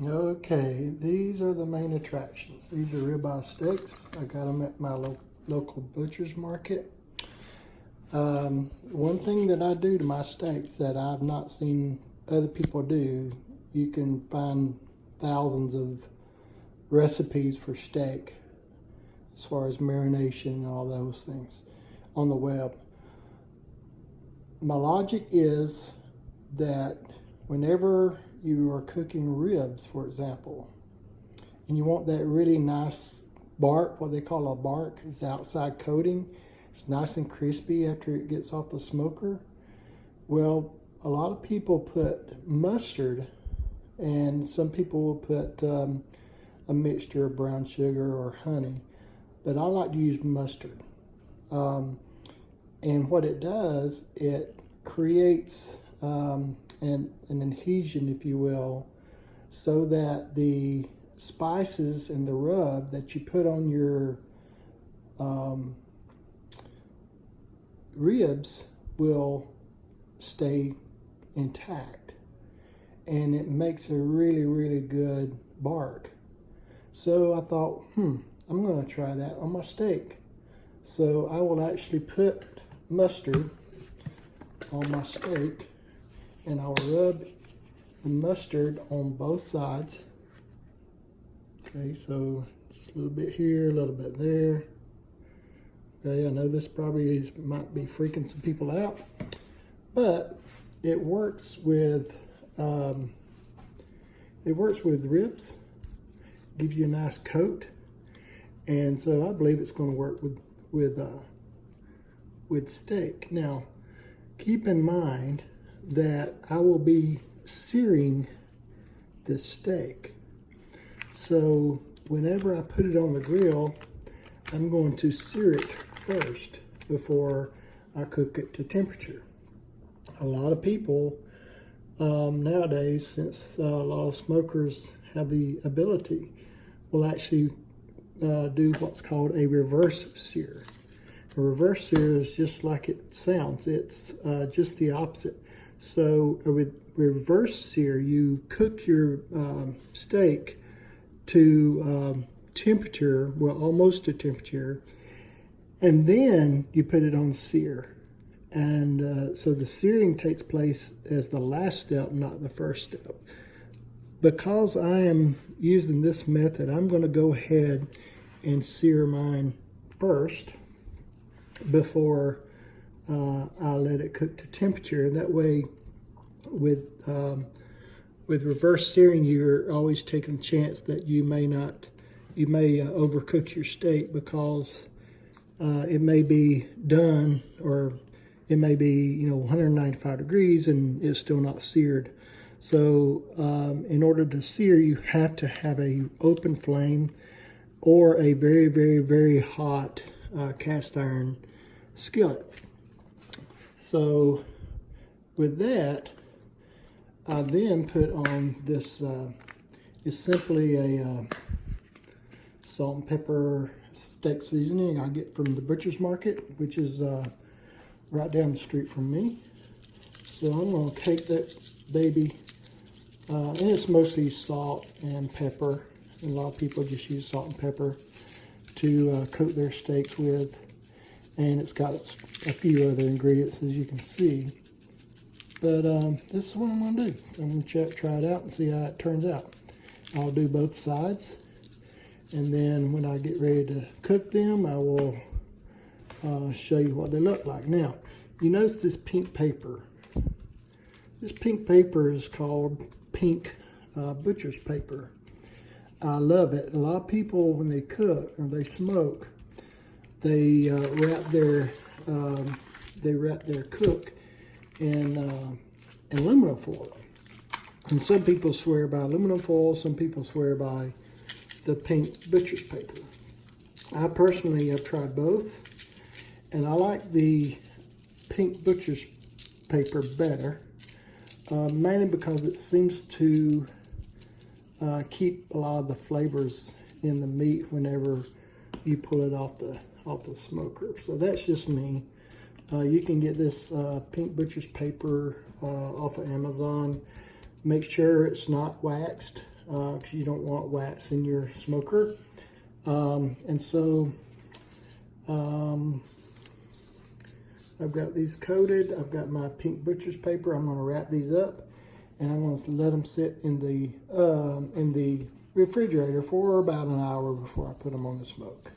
Okay, these are the main attractions. These are ribeye steaks. I got them at my local butcher's market. One thing that I do to my steaks that I've not seen other people do, you can find thousands of recipes for steak as far as marination and all those things on the web. My logic is that whenever you are cooking ribs, for example, and you want that really nice bark, what they call a bark, is the outside coating. It's nice and crispy after it gets off the smoker. Well, a lot of people put mustard, and some people will put a mixture of brown sugar or honey, but I like to use mustard. And what it does, it creates an adhesion, if you will, so that the spices and the rub that you put on your ribs will stay intact, and it makes a really, really good bark. So I thought, I'm going to try that on my steak. So I will actually put mustard on my steak, and I'll rub the mustard on both sides. Okay, so just a little bit here, a little bit there. Okay, I know this probably might be freaking some people out, but it works with ribs. Gives you a nice coat, and so I believe it's going to work with steak. Now, keep in mind that I will be searing this steak. So whenever I put it on the grill, I'm going to sear it first before I cook it to temperature. A lot of people nowadays, since a lot of smokers have the ability, will actually do what's called a reverse sear. A reverse sear is just like it sounds. It's just the opposite. So with reverse sear, you cook your steak to temperature, well, almost to temperature, and then you put it on sear. And so the searing takes place as the last step, not the first step. Because I am using this method, I'm going to go ahead and sear mine first before I let it cook to temperature. That way, with reverse searing, you're always taking a chance that you may overcook your steak, because it may be done, or it may be 195 degrees and it's still not seared. So in order to sear, you have to have a open flame or a very, very, very hot cast iron skillet. So with that, I then put on this, it's simply a salt and pepper steak seasoning I get from the butcher's market, which is right down the street from me. So I'm going to take that baby, and it's mostly salt and pepper. And a lot of people just use salt and pepper to coat their steaks with. And it's got a few other ingredients, as you can see. But this is what I'm going to do. I'm going to try it out and see how it turns out. I'll do both sides. And then when I get ready to cook them, I will show you what they look like. Now, you notice this pink paper. This pink paper is called pink butcher's paper. I love it. A lot of people, when they cook or they smoke, they wrap their cook in aluminum foil. And some people swear by aluminum foil. Some people swear by the pink butcher's paper. I personally have tried both, and I like the pink butcher's paper better, mainly because it seems to keep a lot of the flavors in the meat whenever you pull it off the smoker. So that's just me. You can get this pink butcher's paper off of Amazon. Make sure it's not waxed. because you don't want wax in your smoker. And so I've got these coated. I've got my pink butcher's paper. I'm going to wrap these up, and I'm going to let them sit in the refrigerator for about an hour before I put them on the smoke.